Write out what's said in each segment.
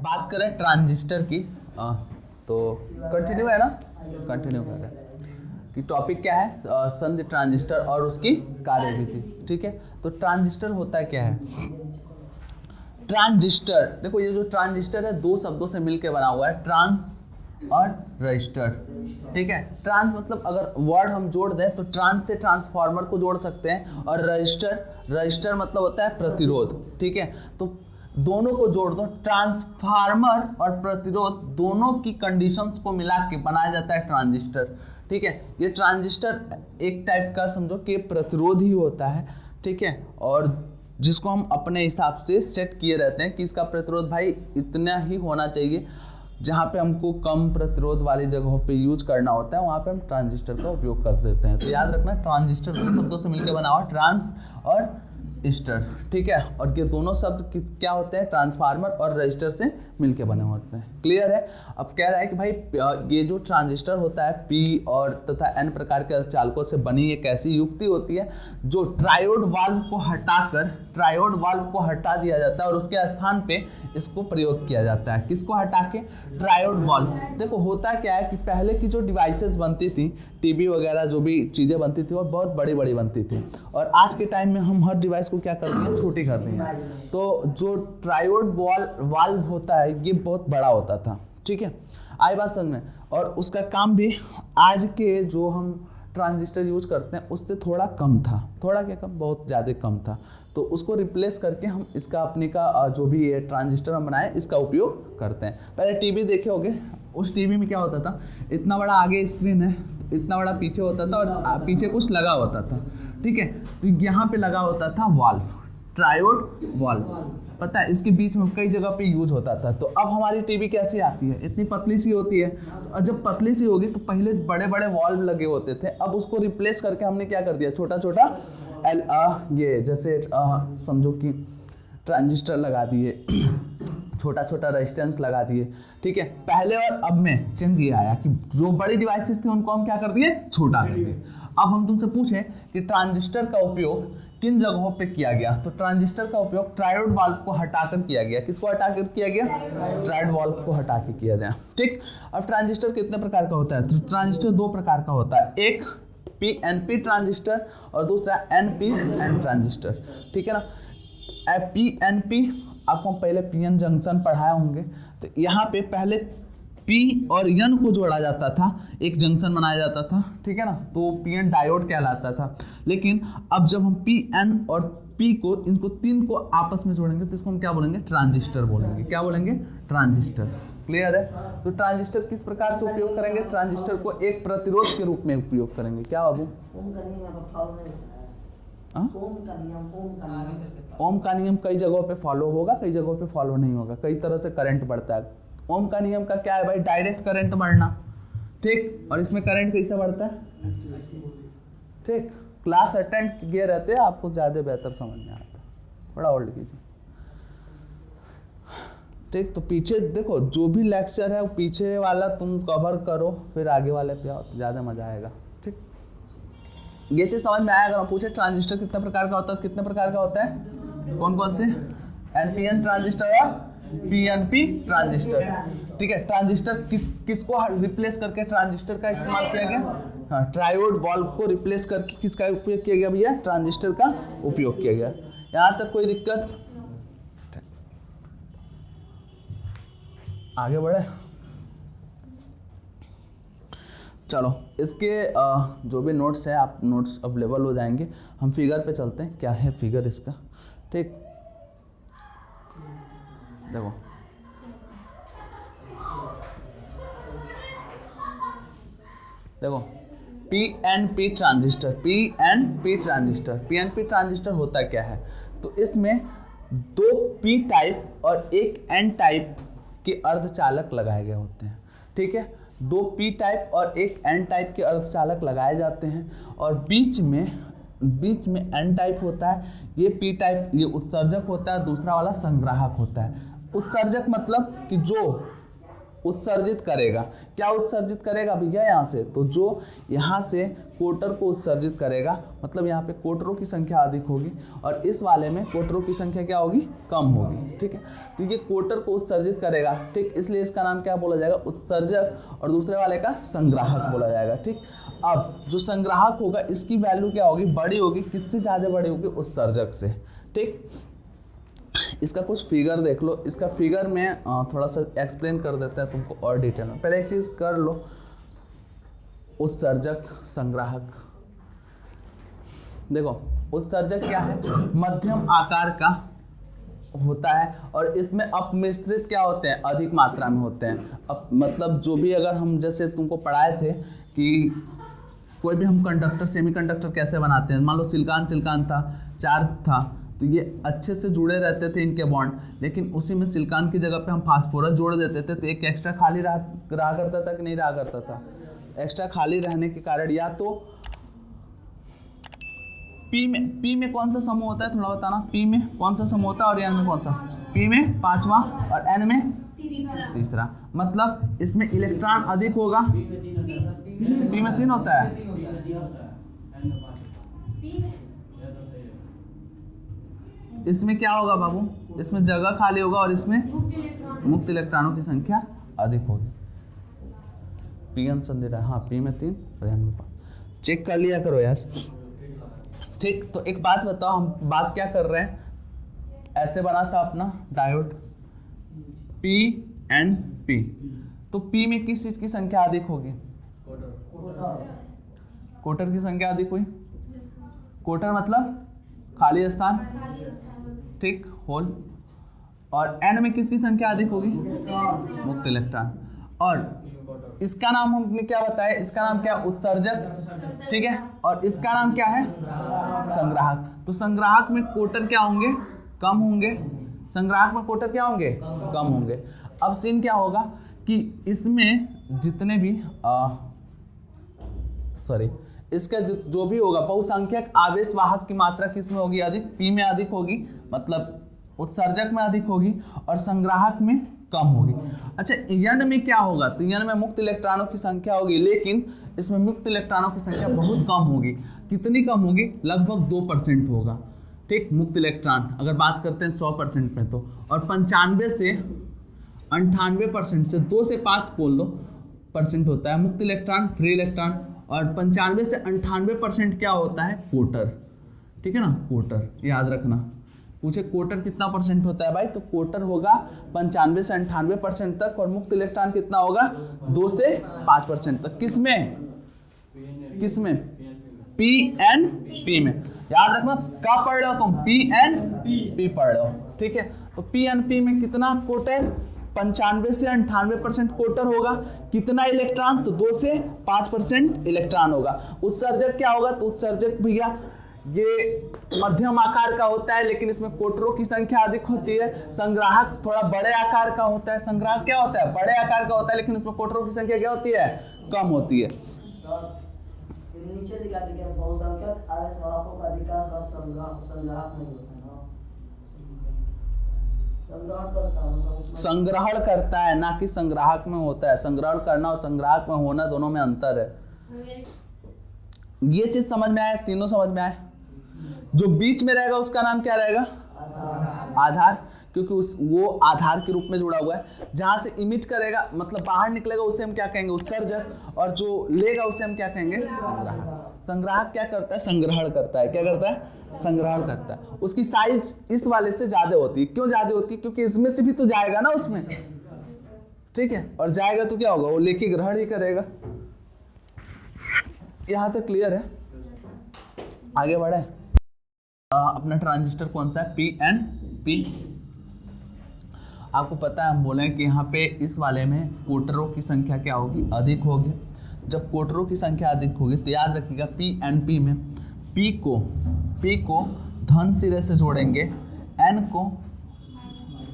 बात करें ट्रांजिस्टर की तो कंटिन्यू है ना, कंटिन्यू कर रहे हैं कि टॉपिक क्या है, संधि ट्रांजिस्टर और उसकी कार्यविधि। ठीक है, तो ट्रांजिस्टर होता क्या है? ट्रांजिस्टर, देखो ये जो ट्रांजिस्टर है दो शब्दों से मिलकर बना हुआ है, ट्रांस और रजिस्टर। ठीक है, ट्रांस मतलब अगर वर्ड हम जोड़ दें तो ट्रांस से ट्रांसफार्मर को जोड़ सकते हैं, और रजिस्टर मतलब होता है प्रतिरोध। ठीक है, तो दोनों को जोड़ दो, ट्रांसफार्मर और प्रतिरोध दोनों की कंडीशंस को मिला के बनाया जाता है ट्रांजिस्टर। ठीक है, ये ट्रांजिस्टर एक टाइप का समझो कि प्रतिरोध ही होता है। ठीक है, और जिसको हम अपने हिसाब से सेट किए रहते हैं कि इसका प्रतिरोध भाई इतना ही होना चाहिए। जहाँ पे हमको कम प्रतिरोध वाली जगहों पे यूज करना होता है वहाँ पे हम ट्रांजिस्टर का उपयोग कर देते हैं। तो याद रखना ट्रांजिस्टर दो शब्दों से मिलकर बना हुआ, ट्रांस और स्टर। ठीक है, और ये दोनों शब्द क्या होते हैं? ट्रांसफार्मर और रजिस्टर से मिलके बने होते हैं। क्लियर है? अब कह रहा है कि भाई ये जो ट्रांजिस्टर होता है पी और तथा एन प्रकार के अर्धचालकों से बनी एक ऐसी युक्ति होती है जो ट्रायोड वाल्व को हटा दिया जाता है और उसके स्थान पे इसको प्रयोग किया जाता है। किसको हटा के? Triode valve. देखो होता क्या है कि पहले की जो डिवाइसेस बनती थी, टीवी वगैरह जो भी चीज़ें बनती थी वो बहुत बड़ी बड़ी बनती थी, और आज के टाइम में हम हर डिवाइस को क्या करते हैं? छोटी कर दी हैं। तो जो ट्रायोड वाल्व होता है ये बहुत बड़ा होता था। ठीक है, आई बात समझ में? और उसका काम भी आज के जो हम ट्रांजिस्टर यूज करते हैं उससे थोड़ा कम था। थोड़ा क्या कम? बहुत ज़्यादा कम था। तो उसको रिप्लेस करके हम इसका अपने का जो भी ये ट्रांजिस्टर हम बनाए इसका उपयोग करते हैं। पहले टीवी देखे होंगे, उस टीवी में क्या होता था? इतना बड़ा आगे स्क्रीन है, इतना बड़ा पीछे होता था और पीछे कुछ लगा होता था। ठीक है, तो यहाँ पे लगा होता था वाल्व, ट्रायोड वाल्व। पता है इसके बीच में कई जगह पे यूज होता था। तो अब हमारी टीवी कैसी आती है? इतनी पतली सी होती है, और जब पतली सी होगी तो पहले बड़े बड़े वाल्व लगे होते थे, अब उसको रिप्लेस करके हमने क्या कर दिया? छोटा छोटा ये जैसे समझो कि ट्रांजिस्टर लगा दिए, छोटा छोटा रेजिस्टेंस लगा दिए। ठीक है, पहले और अब में चेंज ये आया कि जो बड़ी डिवाइसेस थी उनको हम क्या कर दिए? छोटा कर दिए। अब हम तुमसे पूछें कि ट्रांजिस्टर का उपयोग किन जगहों पे किया गया, तो ट्रांजिस्टर का उपयोग ट्रायोड वाल्व को हटाकर किया गया। किसको हटाकर किया गया? ट्रायोड वाल्व को हटा के किया गया। ठीक, अब ट्रांजिस्टर कितने प्रकार का होता है? तो ट्रांजिस्टर दो प्रकार का होता है, एक पीएनपी ट्रांजिस्टर और दूसरा एनपीएन ट्रांजिस्टर। ठीक है ना, पीएनपी आपको पहले पीएन जंक्शन पढ़ाए होंगे, तो यहाँ पे पहले पी और एन को जोड़ा जाता था, एक जंक्शन बनाया जाता था। ठीक है ना, तो पीएन डायोड कहलाता था। लेकिन अब जब हम पीएन और पी को, इनको तीन को आपस में जोड़ेंगे तो इसको हम क्या बोलेंगे? ट्रांजिस्टर बोलेंगे। क्या बोलेंगे? ट्रांजिस्टर। क्लियर है? तो ट्रांजिस्टर किस प्रकार से उपयोग करेंगे? ट्रांजिस्टर को एक प्रतिरोध के रूप में उपयोग करेंगे। क्या बाबू? ओम का नियम कई जगहों पे फॉलो होगा, कई जगहों पे फॉलो नहीं होगा, कई तरह से करंट बढ़ता है। ओम का नियम का क्या है भाई? डायरेक्ट करंट बढ़ना। ठीक, और इसमें करंट कैसे बढ़ता है? ठीक, क्लास अटेंड किए रहते हैं, आपको ज़्यादा बेहतर समझ में आता है। थोड़ा होल्ड कीजिए। ठीक, तो पीछे देखो जो भी लेक्चर है वो पीछे वाला तुम कवर करो, फिर आगे वाले पे आओ तो ज़्यादा मजा आएगा। ठीक, ये चीज़ समझ में आया? अगर हम पूछे ट्रांजिस्टर कितने प्रकार का होता है, कितने प्रकार का होता है? कौन कौन से? एनपीएन ट्रांजिस्टर और पीएनपी ट्रांजिस्टर। ठीक है, ट्रांजिस्टर किसको रिप्लेस करके ट्रांजिस्टर का इस्तेमाल किया गया? हाँ, ट्रायोड वाल्व को रिप्लेस करके किसका उपयोग किया गया भैया? ट्रांजिस्टर का उपयोग किया गया। यहाँ तक कोई दिक्कत? आगे बढ़े, चलो इसके जो भी नोट्स है, आप नोट्स अवेलेबल हो जाएंगे। हम फिगर पे चलते हैं, क्या है फिगर इसका। ठीक, देखो देखो पीएनपी ट्रांजिस्टर, पीएनपी ट्रांजिस्टर होता क्या है? तो इसमें दो पी टाइप और एक एन टाइप के अर्धचालक लगाए गए होते हैं। ठीक है, दो पी टाइप और एक एन टाइप के अर्धचालक लगाए जाते हैं, और बीच में एन टाइप होता है। ये पी टाइप ये उत्सर्जक होता है, दूसरा वाला संग्राहक होता है। उत्सर्जक मतलब कि जो उत्सर्जित करेगा। क्या उत्सर्जित करेगा भैया यहाँ से, तो जो यहाँ से कोटर को उत्सर्जित करेगा, मतलब यहाँ पे कोटरों की संख्या अधिक होगी और इस वाले में कोटरों की संख्या क्या होगी, कम होगी। ठीक है, तो ये कोटर को उत्सर्जित करेगा। ठीक, इसलिए इसका नाम क्या बोला जाएगा, उत्सर्जक, और दूसरे वाले का संग्राहक बोला जाएगा। ठीक, अब जो संग्राहक होगा इसकी वैल्यू क्या होगी, बड़ी होगी। किससे ज़्यादा बड़ी होगी, उत्सर्जक से। ठीक, इसका कुछ फिगर देख लो। इसका फिगर में थोड़ा सा एक्सप्लेन कर देता है तुमको और डिटेल में। पहले एक चीज़ कर लो, उत्सर्जक संग्राहक। देखो उत्सर्जक क्या है, मध्यम आकार का होता है और इसमें अपमिश्रित क्या होते हैं, अधिक मात्रा में होते हैं। अब मतलब जो भी, अगर हम जैसे तुमको पढ़ाए थे कि कोई भी हम कंडक्टर, सेमीकंडक्टर कैसे बनाते हैं, मान लो सिलिकॉन था, चार्ज था, तो ये अच्छे से जुड़े रहते थे इनके बॉन्ड, लेकिन उसी में सिलिकॉन की जगह पे हम फास्फोरस जोड़ देते थे तो एक एक्स्ट्रा खाली रहा करता था कि नहीं रहा करता था। एक्स्ट्रा खाली रहने के कारण या तो पी में कौन सा समूह होता है, थोड़ा बताना। पी में कौन सा समूह होता है और एन में कौन सा, पी में पांचवा और एन में तीसरा। मतलब इसमें इलेक्ट्रॉन अधिक होगा, पी में 3 होता है, इसमें क्या होगा बाबू, इसमें जगह खाली होगा और इसमें मुक्त इलेक्ट्रॉनों की संख्या अधिक होगी। पी आंसर दे रहा है, हाँ पी में 3 और एन में 5। चेक कर लिया करो यार। ठीक, तो एक बात बताओ, हम बात क्या कर रहे हैं, ऐसे बना था अपना डायोड पी एंड पी, तो पी में किस चीज की संख्या अधिक होगी, कोटर की संख्या अधिक हुई। कोटर मतलब खाली स्थान, ठीक, होल। और एन में किसकी संख्या अधिक होगी, मुक्त इलेक्ट्रॉन। और इसका नाम हमने क्या बताया, इसका नाम क्या, उत्सर्जक। ठीक है, और इसका नाम क्या है, संग्राहक। तो संग्राहक में कोटर क्या होंगे, कम होंगे। संग्राहक में कोटर क्या होंगे, कम होंगे। अब सीन क्या होगा कि इसमें जितने भी इसका जो भी होगा बहुसंख्यक आवेश वाहक की मात्रा किसमें होगी, अधिक, पी में अधिक होगी, मतलब उत्सर्जक में अधिक होगी, और संग्राहक में कम होगी। अच्छा, एन में क्या होगा, तो एन में मुक्त इलेक्ट्रॉनों की संख्या होगी, लेकिन इसमें मुक्त इलेक्ट्रॉनों की संख्या बहुत कम होगी। कितनी कम होगी, लगभग 2% होगा। ठीक, मुक्त इलेक्ट्रॉन अगर बात करते हैं 100% में तो, और 95 से 98% से 2 से 5 बोल दो % होता है मुक्त इलेक्ट्रॉन, फ्री इलेक्ट्रॉन, और 95 से 98% क्या होता है, कोटर। ठीक है ना, कोटर याद रखना। पूछे कोटर कितना % होता है भाई, तो कोटर होगा 95 से 98% तक, और मुक्त इलेक्ट्रॉन कितना होगा, 2 से 5% तक। किसमें, पी एन पी में। याद रखना, क्या पढ़ रहे हो तुम, पी एन पी पढ़ रहे हो। ठीक है, तो पी एन पी में कितना कोटर, 95 से 98% कोटर होगा। कितना इलेक्ट्रॉन, तो 2 से 5% इलेक्ट्रॉन होगा। उत्सर्जक क्या होगा, तो उत्सर्जक भैया ये मध्यम आकार का होता है, लेकिन इसमें कोटरों की संख्या अधिक होती है। संग्राहक थोड़ा बड़े आकार का होता है। संग्राहक क्या होता है, बड़े आकार का होता है, लेकिन इसमें कोटरों की संख्या क्या होती है, कम होती है। नीचे दिखा दिया, बहुसंख्यक आवेश वाहकों का अधिकांश भाग संग्राहक में होता है। संग्रहण करता है, ना कि संग्राहक में होता है। संग्रहण करना और संग्राहक में होना, दोनों में अंतर है। ये चीज समझ में आए, तीनों समझ में आए। जो बीच में रहेगा उसका नाम क्या रहेगा, आधार, क्योंकि वो आधार के रूप में जुड़ा हुआ है। जहां से इमिट करेगा, मतलब बाहर निकलेगा, उसे हम क्या कहेंगे, उत्सर्जक, और जो लेगा उसे हम क्या कहेंगे, संग्राहक। संग्राहक क्या करता है, संग्रहण करता है। क्या करता है, संग्रहण करता है। उसकी साइज इस वाले से ज्यादा होती है। क्यों ज्यादा होती है, क्योंकि इसमें से भी तो जाएगा ना उसमें। ठीक है, और जाएगा तो क्या होगा, वो लेके ग्रहण ही करेगा। यहाँ तक क्लियर है, आगे बढ़े। अपना ट्रांजिस्टर कौन सा है, पी एन पी। आपको पता है, हम बोले कि यहाँ पे इस वाले में कोटरों की संख्या क्या होगी, अधिक होगी। जब कोटरों की संख्या अधिक होगी तो याद रखिएगा, पी एन पी में पी को धन सिरे से जोड़ेंगे, एन को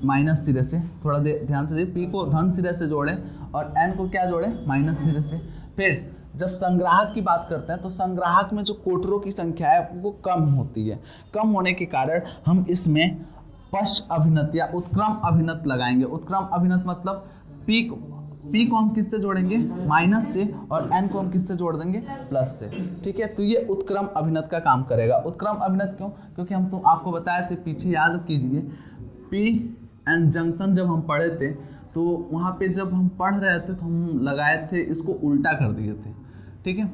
माइनस सिरे से। थोड़ा ध्यान से देखिए, पी को धन सिरे से जोड़े और एन को क्या जोड़े, माइनस सिरे से। फिर जब संग्राहक की बात करते हैं तो संग्राहक में जो कोटरों की संख्या है वो कम होती है। कम होने के कारण हम इसमें पश्च अभिनत या उत्क्रम अभिनत लगाएंगे। उत्क्रम अभिनत मतलब पी P को हम किससे जोड़ेंगे, माइनस से, और N को हम किससे जोड़ देंगे, प्लस से। ठीक है, तो ये उत्क्रम अभिनत का काम करेगा। उत्क्रम अभिनत क्यों, क्योंकि हम तो आपको बताए थे, पीछे याद कीजिए, P एंड जंक्शन जब हम पढ़े थे तो वहाँ पे जब हम पढ़ रहे थे तो हम लगाए थे, इसको उल्टा कर दिए थे। ठीक है,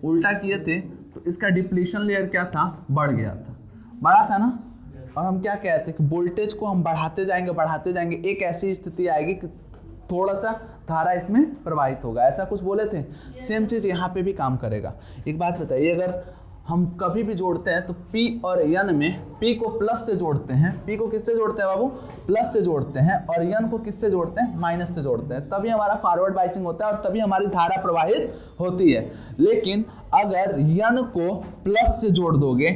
उल्टा किए थे तो इसका डिप्लीशन लेयर क्या था, बढ़ गया था, बढ़ा था ना। और हम क्या कहते हैं कि वोल्टेज को हम बढ़ाते जाएंगे, एक ऐसी स्थिति आएगी कि थोड़ा सा धारा इसमें प्रवाहित होगा, ऐसा कुछ बोले थे। सेम चीज़ यहाँ पे भी काम करेगा। एक बात बताइए, अगर हम कभी भी जोड़ते हैं तो P और N में P को प्लस से जोड़ते हैं, P को किससे जोड़ते हैं बाबू, प्लस से जोड़ते हैं, और N को किससे जोड़ते हैं, माइनस से जोड़ते हैं, तभी हमारा फॉरवर्ड बाइसिंग होता है और तभी हमारी धारा प्रवाहित होती है। लेकिन अगर N को प्लस से जोड़ दोगे,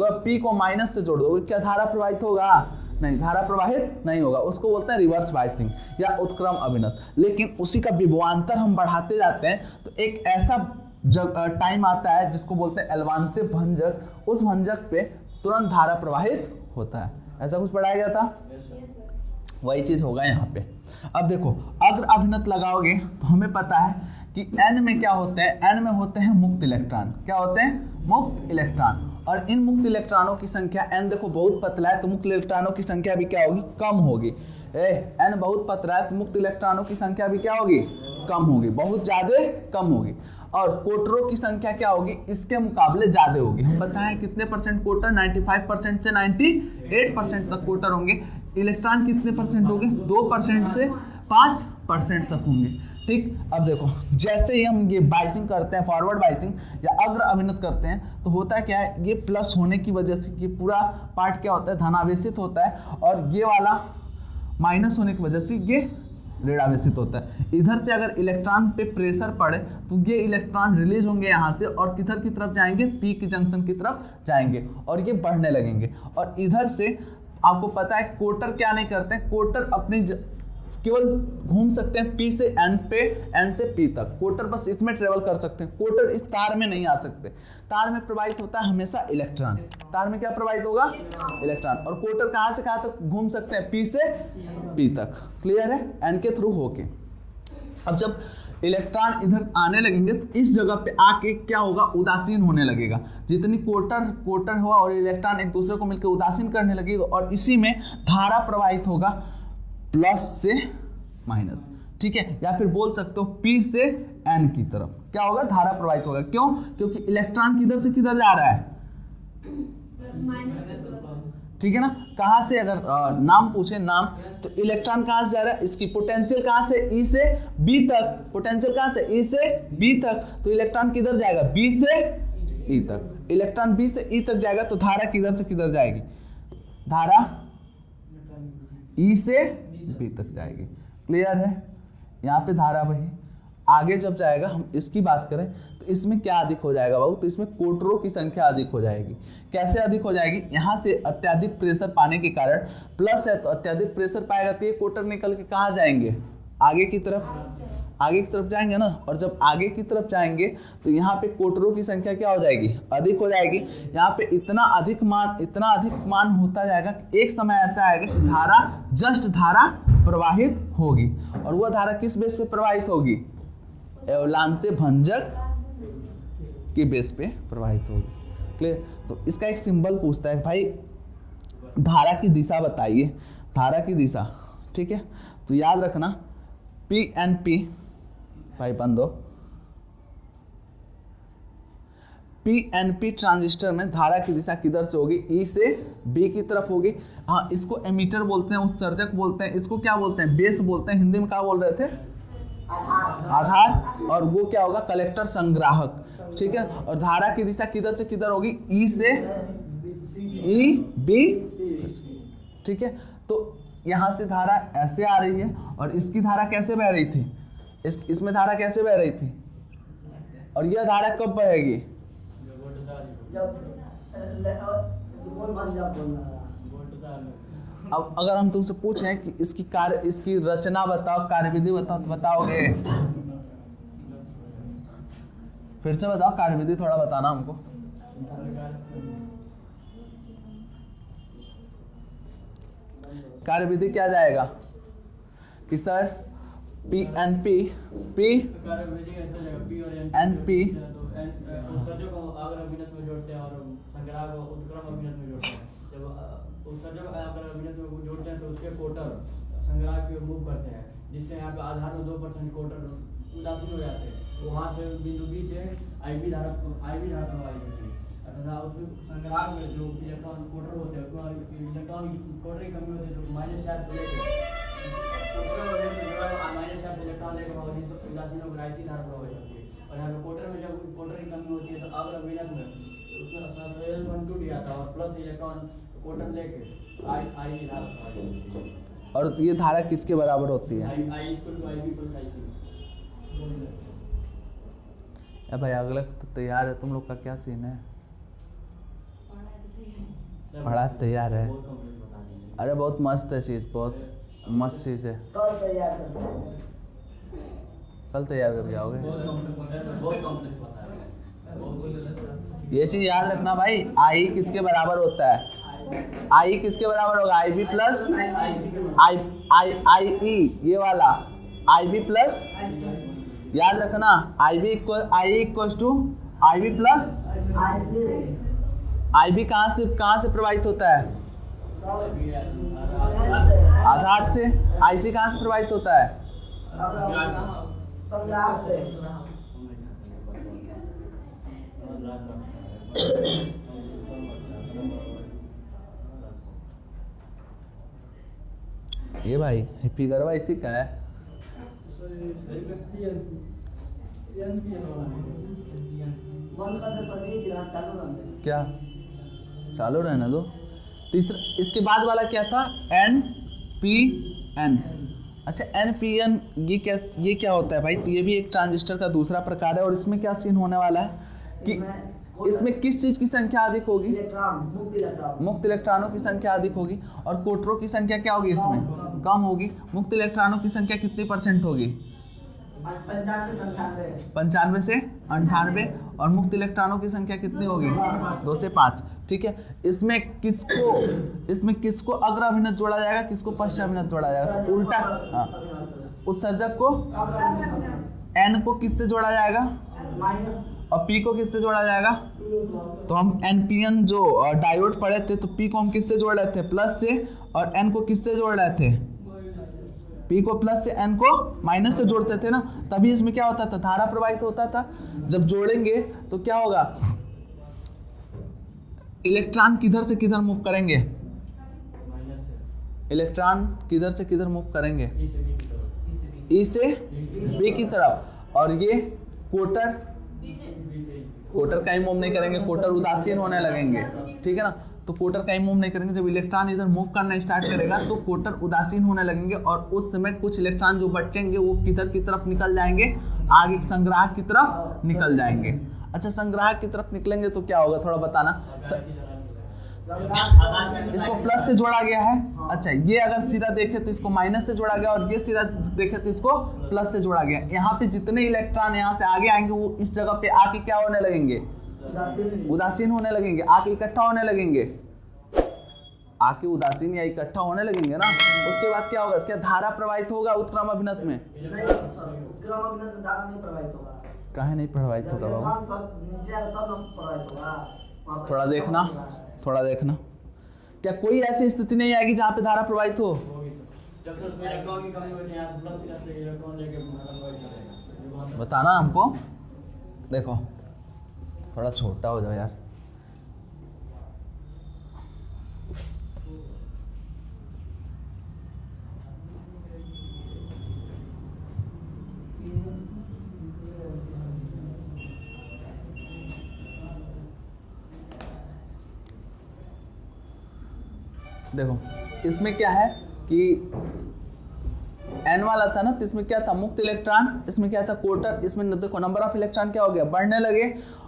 और P को माइनस से जोड़ दोगे, क्या धारा प्रवाहित होगा, नहीं, धारा प्रवाहित नहीं होगा। उसको बोलते हैं रिवर्स बाइसिंग या उत्क्रम अभिनत। लेकिन उसी का विभवांतर हम बढ़ाते जाते हैं तो एक ऐसा जब टाइम आता है जिसको बोलते हैं एलवांसिव भंजक, उस भंजक पे तुरंत धारा प्रवाहित होता है। ऐसा कुछ पढ़ाया गया था, वही चीज होगा यहाँ पे। अब देखो, अग्र अभिनत लगाओगे तो हमें पता है कि N में क्या होते हैं, N में होते हैं मुक्त इलेक्ट्रॉन। क्या होते हैं, मुक्त इलेक्ट्रॉन। और इन मुक्त इलेक्ट्रॉनों की संख्या, N देखो बहुत पतला है तो मुक्त इलेक्ट्रॉनों की संख्या भी क्या होगी, कम होगी। N बहुत पतला है तो मुक्त इलेक्ट्रॉनों की संख्या भी क्या होगी, कम होगी, बहुत ज़्यादा कम होगी। और कोटरों की संख्या क्या होगी, इसके मुकाबले ज़्यादा होगी। हम बताएं कितने परसेंट कोटर, 95% से 98% तक कोटर होंगे। इलेक्ट्रॉन कितने परसेंट होंगे, 2% से 5% तक होंगे। ठीक, अब देखो, जैसे ही हम ये बाइसिंग करते हैं, फॉरवर्ड बाइसिंग या अग्र अभिनत करते हैं, तो होता है क्या है, ये प्लस होने की वजह से ये पूरा पार्ट क्या होता है, धनावेशित होता है, और ये वाला माइनस होने की वजह से ये ऋणावेशित होता है। इधर से अगर इलेक्ट्रॉन पे प्रेशर पड़े तो ये इलेक्ट्रॉन रिलीज होंगे यहाँ से, और किधर की तरफ जाएंगे, P की जंक्शन की तरफ जाएंगे, और ये बढ़ने लगेंगे। और इधर से आपको पता है कोटर क्या नहीं करते हैं, कोटर अपनी केवल घूम सकते हैं P से N पे, N से P तक। कोटर बस इसमें ट्रेवल कर सकते हैं, कोटर इस तार में नहीं आ सकते। तार में प्रवाहित होता है हमेशा इलेक्ट्रॉन। तार में क्या प्रवाहित होगा, इलेक्ट्रॉन। और कोटर कहाँ से कहाँ तक घूम सकते हैं, P से P तक। क्लियर है, N के थ्रू होके। अब जब इलेक्ट्रॉन इधर आने लगेंगे तो इस जगह पे आके क्या होगा, उदासीन होने लगेगा। जितनी कोटर हुआ और इलेक्ट्रॉन एक दूसरे को मिलकर उदासीन करने लगेगा, और इसी में धारा प्रवाहित होगा प्लस से माइनस। ठीक है, या फिर बोल सकते हो P से N की तरफ क्या होगा, धारा प्रवाहित होगा। क्यों, क्योंकि इलेक्ट्रॉन किधर से किधर जा रहा है, ठीक है ना। कहाँ से अगर नाम पूछे, नाम, तो इलेक्ट्रॉन कहाँ से जा रहा है, इसकी पोटेंशियल कहाँ से, E से B तक। पोटेंशियल कहाँ से, E से B तक, तो इलेक्ट्रॉन किधर जाएगा, B से E तक। इलेक्ट्रॉन B से E तक जाएगा तो धारा किधर से किधर जाएगी, धारा E से B तक जाएगी। क्लियर है, यहाँ पे धारा वही। आगे जब जाएगा, हम इसकी बात करें तो इसमें क्या अधिक हो जाएगा बाबू, तो इसमें कोटरों की संख्या अधिक हो जाएगी। कैसे अधिक हो जाएगी, यहाँ से अत्यधिक प्रेशर पाने के कारण, प्लस है तो अत्यधिक प्रेशर पाएगा तो ये कोटर निकल के कहाँ जाएंगे, आगे की तरफ जाएंगे ना। और जब आगे की तरफ जाएंगे तो यहाँ पे कोटरों की संख्या क्या हो जाएगी, अधिक हो जाएगी। यहाँ पे इतना अधिक मान होता जाएगा कि एक समय ऐसा आएगा कि धारा प्रवाहित होगी। और वह धारा किस बेस पे प्रवाहित होगी, एवलांसे भंजक के बेस पे प्रवाहित होगी। क्लियर, तो इसका एक सिंबल पूछता है भाई, धारा की दिशा बताइए, धारा की दिशा। ठीक है, तो याद रखना PNP भाई बंदो, PNP ट्रांजिस्टर में धारा की दिशा किधर से होगी, E से B की तरफ होगी। हाँ, इसको एमीटर बोलते हैं, उत्सर्जक बोलते हैं, इसको क्या बोलते हैं, बेस बोलते हैं। हिंदी में क्या बोल रहे थे, आधार। और वो क्या होगा, कलेक्टर, संग्राहक। ठीक है, और धारा की दिशा किधर से किधर होगी, E से E B। ठीक है, तो यहाँ से धारा ऐसे आ रही है, और इसकी धारा कैसे बह रही थी, इसमें धारा कैसे बह रही थी, और यह धारा कब बहेगी, अब अगर हम तुमसे पूछें कि इसकी रचना बताओ, कार्यविधि बताओ, तो बताओगे, फिर से बताओ, कार्यविधि थोड़ा बताना हमको। कार्यविधि क्या जाएगा, कि sir P N P N P उत्सर्जक को अग्र अभिनत में जोड़ते हैं और संग्राहक को उत्क्रम अभिनत में जोड़ते हैं। जब उत्सर्जक अग्र अभिनत में जोड़ते हैं तो उसके कोटर संग्राहक की ओर मूव करते हैं, जिससे यहाँ पे आधार में 2% कोटर उदासीन हो जाते हैं। वहाँ से बिंदु बी से आईवी धारा प्रवाहित होती है तथा उसमें संग्राहक में जो इलेक्ट्रॉन कोटर होते हैं उसमें इलेक्ट्रॉन कोटर की कमी होती है, जो -4 से लेकर -4 से इलेक्ट्रॉन लेकर उदासीन होकर आईसी धारा प्रवाहित होती है। और यहाँ पे कोटर में जब कोटर की कमी होती है तो अग्र अभिनत में उसमें L1 टूट जाता है और प्लस इलेक्ट्रॉन कोटर लेके आई धारा प्रवाहित होती है। और ये धारा किसके बराबर होती है? भाई अगला तो तैयार है, तुम लोग का क्या सीन है? पढ़ा तैयार है? अरे बहुत मस्त है चीज़, बहुत मस्त चीज़ है। कल तैयार करके आओगे? ये चीज़ याद रखना भाई, आई किसके बराबर होता है? आई किसके बराबर होगा? आई बी प्लस आई ई, ये वाला आई बी प्लस, याद रखना I B equal to I B plus I B कहाँ से प्रवाहित होता है? आधार से। आई सी कहाँ से प्रवाहित होता है? संग्राहक से। ये भाई फिगर वाइज इसी का है। क्या चालू रहना दो। तीसरा इसके बाद वाला क्या था? N P N. अच्छा एन पी एन ये क्या होता है भाई? तो ये भी एक ट्रांजिस्टर का दूसरा प्रकार है। और इसमें क्या सीन होने वाला है कि इसमें किस चीज़ की संख्या अधिक होगी? मुक्त इलेक्ट्रॉनों की संख्या अधिक होगी और कोटरों की संख्या क्या होगी? इसमें कम होगी। मुक्त इलेक्ट्रॉनों की संख्या कितनी % होगी? 95 से 98। और मुक्त इलेक्ट्रॉनों की संख्या कितनी होगी? 2 से 5। ठीक है। इसमें किसको अग्र अभिनत जोड़ा जाएगा, किसको पश्चात अभिनत जोड़ा जाएगा? तो उल्टा। हाँ, उत्सर्जक को एन को किससे जोड़ा जाएगा और पी को किससे जोड़ा जाएगा? तो हम NPN जो डायोड पढ़े थे तो पी को हम किससे जोड़ रहे थे? प्लस से। और एन को किससे जोड़ रहे थे? पी को प्लस से, एन को माइनस से जोड़ते थे ना, तभी इसमें क्या होता था? धारा प्रवाहित होता था। जब जोड़ेंगे तो क्या होगा? इलेक्ट्रॉन किधर से किधर मूव करेंगे? इलेक्ट्रॉन किधर से किधर मूव करेंगे? ई से बी की तरफ। और ये कोटर कहीं मूव नहीं करेंगे, कोटर उदासीन होने लगेंगे। ठीक है ना। तो कोटर कहीं मूव नहीं करेंगे। जब इलेक्ट्रॉन इधर मूव करना स्टार्ट करेगा तो कोटर उदासीन होने लगेंगे और उस समय कुछ इलेक्ट्रॉन जो बचेंगे वो किधर की तरफ निकल जाएंगे? आगे संग्राहक की तरफ निकल जाएंगे। अच्छा संग्राहक की तरफ निकलेंगे तो क्या होगा थोड़ा बताना। इसको प्लस से जोड़ा गया है। अच्छा ये अगर सिरा देखे तो इसको माइनस से जोड़ा गया और ये सिरा देखे तो इसको प्लस से जोड़ा गया। यहाँ पे जितने इलेक्ट्रॉन यहाँ से आगे आएंगे वो इस जगह पे आके क्या होने लगेंगे? उदासीन होने लगेंगे, आके इकट्ठा होने लगेंगे। आके उदासीन या इकट्ठा होने लगेंगे ना। उसके बाद क्या होगा? इसके धारा प्रवाहित होगा उत्क्रम अभिनत में? काहे नहीं प्रवाहित होगा बाबू? थोड़ा देखना क्या कोई ऐसी स्थिति नहीं आएगी जहाँ पे धारा प्रवाहित हो? बताना हमको। देखो थोड़ा छोटा हो जाओ यार। देखो इसमें क्या है कि एन वाला था ना, तो इसमें क्या था? मुक्त इलेक्ट्रॉन। इसमें क्या था? कोटर। इसमें देखो नंबर ऑफ इलेक्ट्रॉन क्या हो गया? बढ़ने लगे।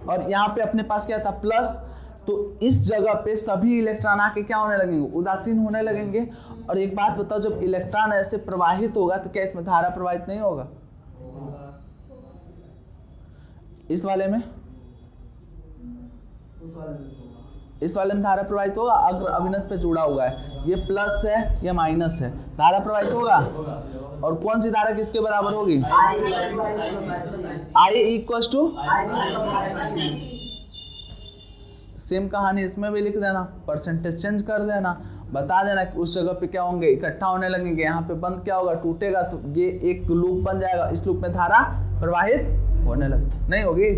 और यहाँ पे अपने पास क्या था? प्लस। तो इस जगह पे सभी इलेक्ट्रॉन आके क्या होने लगेंगे? उदासीन होने लगेंगे। और एक बात बताओ, जब इलेक्ट्रॉन ऐसे प्रवाहित होगा तो क्या इसमें धारा प्रवाहित नहीं होगा? इस वाले में इस वाले में धारा प्रवाहित होगा अग्र अभिनत पे जुड़ा हुआ है, ये प्लस है ये माइनस है, धारा प्रवाहित होगा। और कौन सी धारा किसके बराबर होगी? I इक्वल्स टू, सेम कहानी इसमें भी लिख देना, परसेंटेज चेंज कर देना, बता देना कि उस जगह पे क्या होंगे, इकट्ठा होने लगेंगे, यहाँ पे बंद क्या होगा, टूटेगा, तो ये एक लूप बन जाएगा, इस लूप में धारा प्रवाहित होने लगे, नहीं होगी?